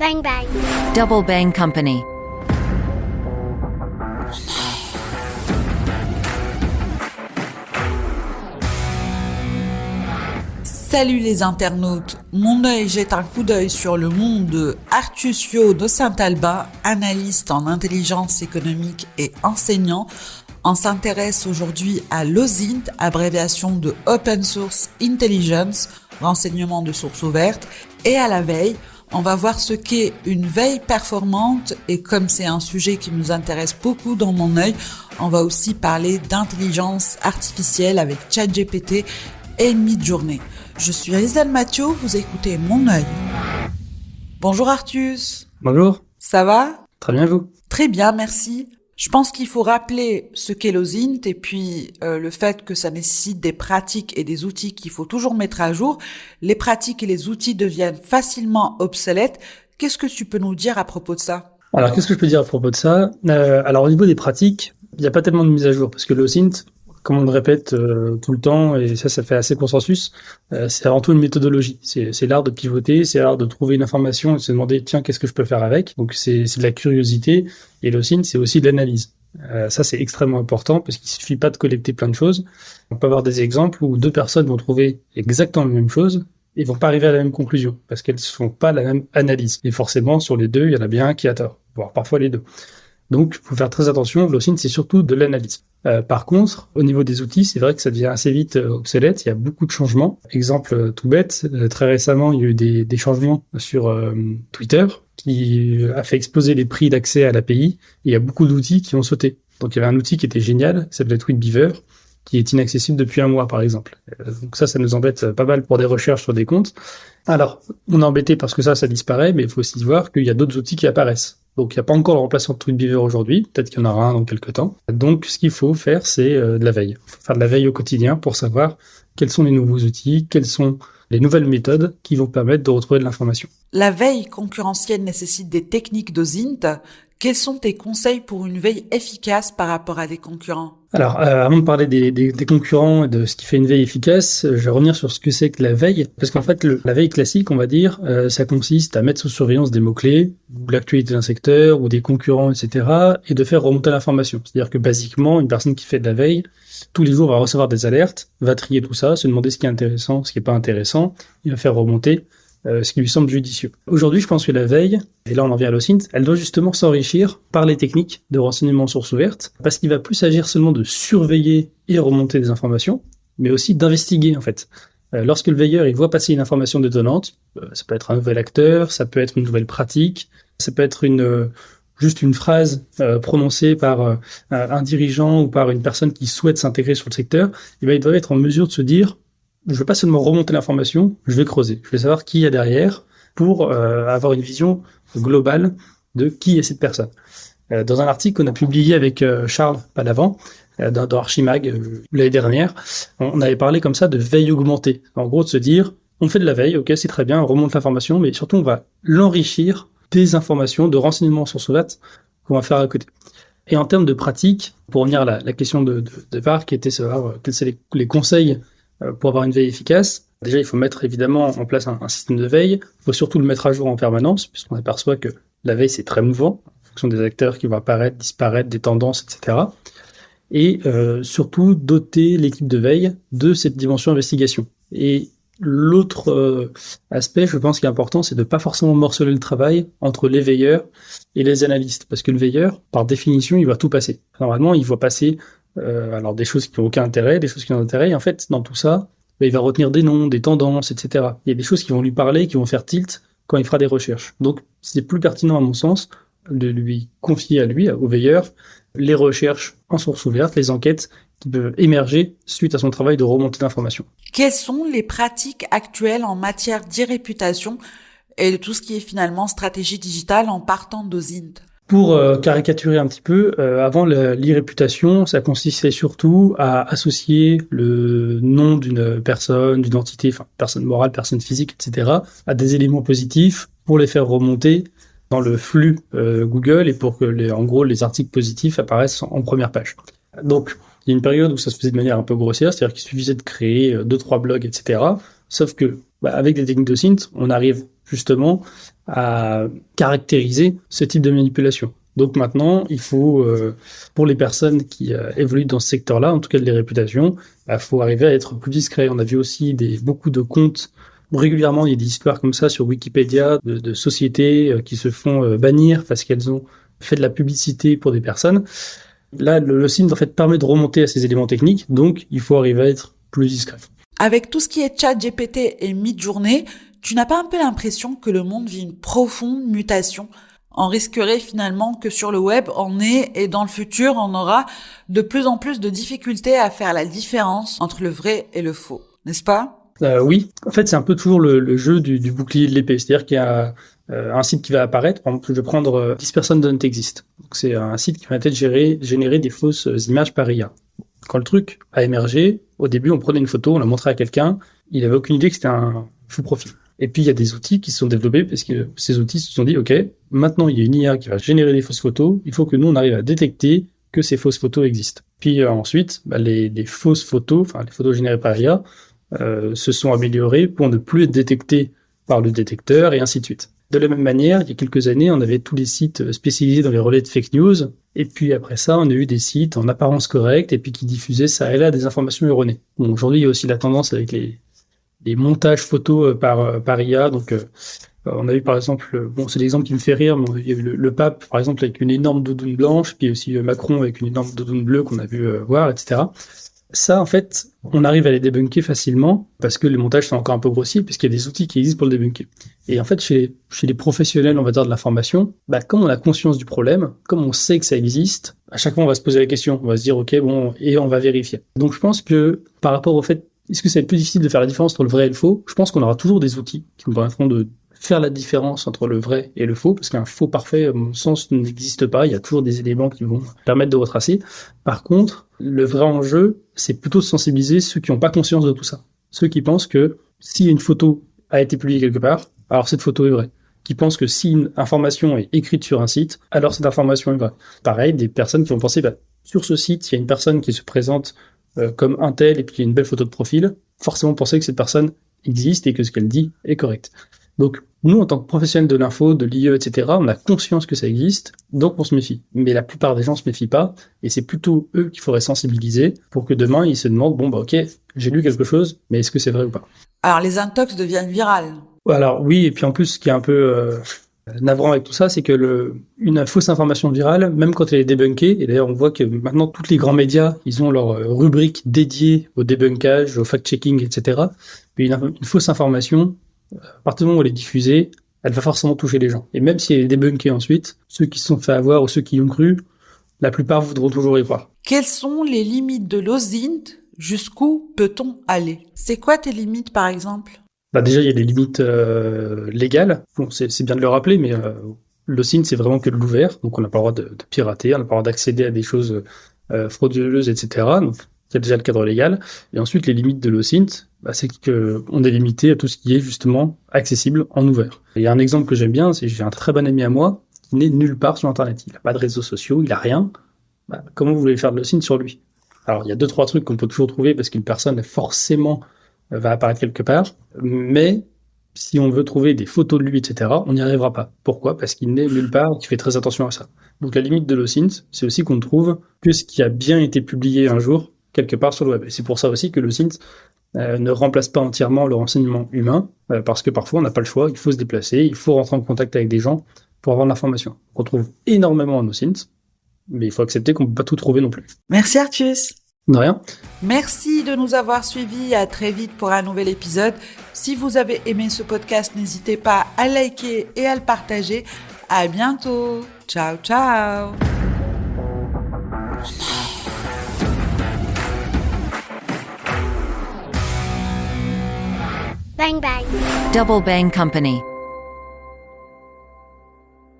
Bang bang. Double Bang Company. Salut les internautes, mon œil jette un coup d'œil sur le monde de Artusio de Saint-Alba, analyste en intelligence économique et enseignant. On s'intéresse aujourd'hui à l'OSINT, abréviation de Open Source Intelligence, renseignement de source ouverte, et à la veille. On va voir ce qu'est une veille performante et comme c'est un sujet qui nous intéresse beaucoup dans mon œil, on va aussi parler d'intelligence artificielle avec ChatGPT et Midjourney. Je suis Rizal Mathieu, vous écoutez Mon œil. Bonjour Artus. Bonjour. Ça va ? Très bien, vous ? Très bien, merci. Je pense qu'il faut rappeler ce qu'est l'OSINT et puis le fait que ça nécessite des pratiques et des outils qu'il faut toujours mettre à jour. Les pratiques et les outils deviennent facilement obsolètes. Qu'est-ce que tu peux nous dire à propos de ça ? Alors, qu'est-ce que je peux dire à propos de ça ? Alors, au niveau des pratiques, il n'y a pas tellement de mise à jour parce que l'OSINT, comme on le répète tout le temps, et ça fait assez consensus, c'est avant tout une méthodologie. C'est l'art de pivoter, c'est l'art de trouver une information et de se demander, tiens, qu'est-ce que je peux faire avec ? Donc, c'est de la curiosité. Et l'OSINT, c'est aussi de l'analyse. Ça, c'est extrêmement important parce qu'il suffit pas de collecter plein de choses. On peut avoir des exemples où deux personnes vont trouver exactement la même chose et vont pas arriver à la même conclusion parce qu'elles font pas la même analyse. Et forcément, sur les deux, il y en a bien un qui a tort, voire parfois les deux. Donc, il faut faire très attention. L'OSINT, c'est surtout de l'analyse. Par contre, au niveau des outils, c'est vrai que ça devient assez vite obsolète. Il y a beaucoup de changements. Exemple tout bête, très récemment, il y a eu des changements sur Twitter qui a fait exploser les prix d'accès à l'API. Et il y a beaucoup d'outils qui ont sauté. Donc, il y avait un outil qui était génial, qui s'appelait Tweetbeaver, qui est inaccessible depuis un mois, par exemple. Donc ça nous embête pas mal pour des recherches sur des comptes. Alors, on est embêté parce que ça disparaît, mais il faut aussi voir qu'il y a d'autres outils qui apparaissent. Donc, il n'y a pas encore le remplaçant de Tweetbeaver aujourd'hui. Peut-être qu'il y en aura un dans quelques temps. Donc, ce qu'il faut faire, c'est de la veille. Il faut faire de la veille au quotidien pour savoir quels sont les nouveaux outils, quelles sont les nouvelles méthodes qui vont permettre de retrouver de l'information. La veille concurrentielle nécessite des techniques d'OSINT. Quels sont tes conseils pour une veille efficace par rapport à des concurrents ? Alors, avant de parler des concurrents et de ce qui fait une veille efficace, je vais revenir sur ce que c'est que la veille. Parce qu'en fait, la veille classique, on va dire, ça consiste à mettre sous surveillance des mots-clés, ou l'actualité d'un secteur, ou des concurrents, etc., et de faire remonter l'information. C'est-à-dire que, basiquement, une personne qui fait de la veille, tous les jours, va recevoir des alertes, va trier tout ça, se demander ce qui est intéressant, ce qui est pas intéressant, et va faire remonter ce qui lui semble judicieux. Aujourd'hui, je pense que la veille, et là on en vient à l'OSINT, elle doit justement s'enrichir par les techniques de renseignement source ouverte, parce qu'il va plus s'agir seulement de surveiller et remonter des informations, mais aussi d'investiguer en fait. Lorsque le veilleur il voit passer une information détonnante, ça peut être un nouvel acteur, ça peut être une nouvelle pratique, ça peut être juste une phrase prononcée par un dirigeant ou par une personne qui souhaite s'intégrer sur le secteur, et bien il doit être en mesure de se dire je ne vais pas seulement remonter l'information, je vais creuser. Je vais savoir qui il y a derrière pour avoir une vision globale de qui est cette personne. Dans un article qu'on a publié avec Charles Palavant, dans Archimag l'année dernière, on avait parlé comme ça de veille augmentée. En gros, de se dire, on fait de la veille, ok, c'est très bien, on remonte l'information, mais surtout on va l'enrichir des informations, de renseignements sur SOVAT qu'on va faire à côté. Et en termes de pratique, pour revenir à la question de départ, qui était savoir quels sont les conseils pour avoir une veille efficace. Déjà, il faut mettre évidemment en place un système de veille. Il faut surtout le mettre à jour en permanence, puisqu'on aperçoit que la veille, c'est très mouvant, en fonction des acteurs qui vont apparaître, disparaître, des tendances, etc. Et surtout, doter l'équipe de veille de cette dimension investigation. Et l'autre aspect, je pense, qui est important, c'est de ne pas forcément morceler le travail entre les veilleurs et les analystes. Parce que le veilleur, par définition, il voit tout passer. Normalement, il voit passer alors des choses qui n'ont aucun intérêt, des choses qui ont intérêt, et en fait, dans tout ça, il va retenir des noms, des tendances, etc. Il y a des choses qui vont lui parler, qui vont faire tilt quand il fera des recherches. Donc, c'est plus pertinent, à mon sens, de lui confier à lui, au veilleur, les recherches en source ouverte, les enquêtes qui peuvent émerger suite à son travail de remontée d'informations. Quelles sont les pratiques actuelles en matière d'e-réputation et de tout ce qui est finalement stratégie digitale en partant d'OSINT ? Pour caricaturer un petit peu, avant l'e-réputation, ça consistait surtout à associer le nom d'une personne, d'une entité, enfin personne morale, personne physique, etc., à des éléments positifs pour les faire remonter dans le flux Google et pour que les articles positifs apparaissent en première page. Donc, il y a une période où ça se faisait de manière un peu grossière, c'est-à-dire qu'il suffisait de créer 2-3 blogs, etc. Sauf que, avec des techniques de synth, on arrive justement à caractériser ce type de manipulation. Donc maintenant, il faut, pour les personnes qui évoluent dans ce secteur-là, en tout cas de les réputations, il faut arriver à être plus discret. On a vu aussi beaucoup de comptes. Régulièrement, il y a des histoires comme ça sur Wikipédia de sociétés qui se font bannir parce qu'elles ont fait de la publicité pour des personnes. Là, le SINT en fait permet de remonter à ces éléments techniques, donc il faut arriver à être plus discret. Avec tout ce qui est ChatGPT et Midjourney, tu n'as pas un peu l'impression que le monde vit une profonde mutation ? On risquerait finalement que sur le web, on ait, et dans le futur, on aura de plus en plus de difficultés à faire la différence entre le vrai et le faux, n'est-ce pas ? Oui, en fait, c'est un peu toujours le jeu du bouclier de l'épée. C'est-à-dire qu'il y a un site qui va apparaître. Par exemple, je vais prendre 10 personnes don't exist. Donc, c'est un site qui va peut-être générer des fausses images par IA. Quand le truc a émergé, au début, on prenait une photo, on la montrait à quelqu'un. Il avait aucune idée que c'était un faux profil. Et puis, il y a des outils qui se sont développés parce que ces outils se sont dit, OK, maintenant, il y a une IA qui va générer des fausses photos. Il faut que nous, on arrive à détecter que ces fausses photos existent. Puis ensuite, les fausses photos, enfin, les photos générées par IA, se sont améliorées pour ne plus être détectées par le détecteur et ainsi de suite. De la même manière, il y a quelques années, on avait tous les sites spécialisés dans les relais de fake news, et puis après ça, on a eu des sites en apparence correcte, et puis qui diffusaient ça et là des informations erronées. Bon, aujourd'hui, il y a aussi la tendance avec les montages photos par IA, donc on a eu par exemple, bon, c'est l'exemple qui me fait rire, mais il y a eu le pape, par exemple, avec une énorme doudoune blanche, puis aussi Macron avec une énorme doudoune bleue qu'on a vu voir, etc. Ça, en fait, on arrive à les débunker facilement parce que les montages sont encore un peu grossiers puisqu'il y a des outils qui existent pour le débunker. Et en fait, chez les professionnels, on va dire, de l'information, comme on a conscience du problème, comme on sait que ça existe, à chaque fois, on va se poser la question. On va se dire, OK, bon, et on va vérifier. Donc, je pense que par rapport au fait, est-ce que ça va être plus difficile de faire la différence entre le vrai et le faux? Je pense qu'on aura toujours des outils qui nous permettront de faire la différence entre le vrai et le faux, parce qu'un faux parfait, à mon sens, n'existe pas. Il y a toujours des éléments qui vont permettre de retracer. Par contre, le vrai enjeu, c'est plutôt de sensibiliser ceux qui n'ont pas conscience de tout ça. Ceux qui pensent que si une photo a été publiée quelque part, alors cette photo est vraie. Qui pensent que si une information est écrite sur un site, alors cette information est vraie. Pareil, des personnes qui vont penser, sur ce site, il y a une personne qui se présente comme un tel, et puis il y a une belle photo de profil, forcément penser que cette personne existe et que ce qu'elle dit est correct. Donc, nous, en tant que professionnels de l'info, de l'IE, etc., on a conscience que ça existe, donc on se méfie. Mais la plupart des gens se méfient pas, et c'est plutôt eux qu'il faudrait sensibiliser pour que demain, ils se demandent, OK, j'ai lu quelque chose, mais est-ce que c'est vrai ou pas? Alors, les intox deviennent virales. Alors, oui, et puis en plus, ce qui est un peu navrant avec tout ça, c'est que une fausse information virale, même quand elle est débunkée, et d'ailleurs, on voit que maintenant, tous les grands médias, ils ont leur rubrique dédiée au débunkage, au fact-checking, etc. Puis une fausse information, à partir du moment où elle est diffusée, elle va forcément toucher les gens. Et même si elle est débunkée ensuite, ceux qui se sont fait avoir ou ceux qui y ont cru, la plupart voudront toujours y croire. Quelles sont les limites de l'OSINT? Jusqu'où peut-on aller? C'est quoi tes limites, par exemple? Déjà, il y a des limites légales. Bon, c'est bien de le rappeler, mais l'OSINT, c'est vraiment que de l'ouvert. Donc, on n'a pas le droit de pirater, on n'a pas le droit d'accéder à des choses frauduleuses, etc. Donc, il y a déjà le cadre légal. Et ensuite, les limites de l'OSINT, c'est qu'on est limité à tout ce qui est justement accessible en ouvert. Il y a un exemple que j'aime bien, c'est que j'ai un très bon ami à moi qui n'est nulle part sur Internet. Il n'a pas de réseaux sociaux, il n'a rien. Comment vous voulez faire de l'OSINT sur lui? Alors, il y a 2-3 trucs qu'on peut toujours trouver parce qu'une personne forcément va apparaître quelque part. Mais si on veut trouver des photos de lui, etc., on n'y arrivera pas. Pourquoi? Parce qu'il n'est nulle part, qu'il fait très attention à ça. Donc la limite de l'OSINT, c'est aussi qu'on ne trouve que ce qui a bien été publié un jour quelque part sur le web. Et c'est pour ça aussi que l'OSINT ne remplace pas entièrement le renseignement humain, parce que parfois on n'a pas le choix, il faut se déplacer, il faut rentrer en contact avec des gens pour avoir de l'information. On trouve énormément en OSINT, mais il faut accepter qu'on ne peut pas tout trouver non plus. Merci Arthus. De rien. Merci de nous avoir suivis. À très vite pour un nouvel épisode. Si vous avez aimé ce podcast, n'hésitez pas à liker et à le partager. À bientôt. Ciao, ciao. Bang bang. Double Bang Company.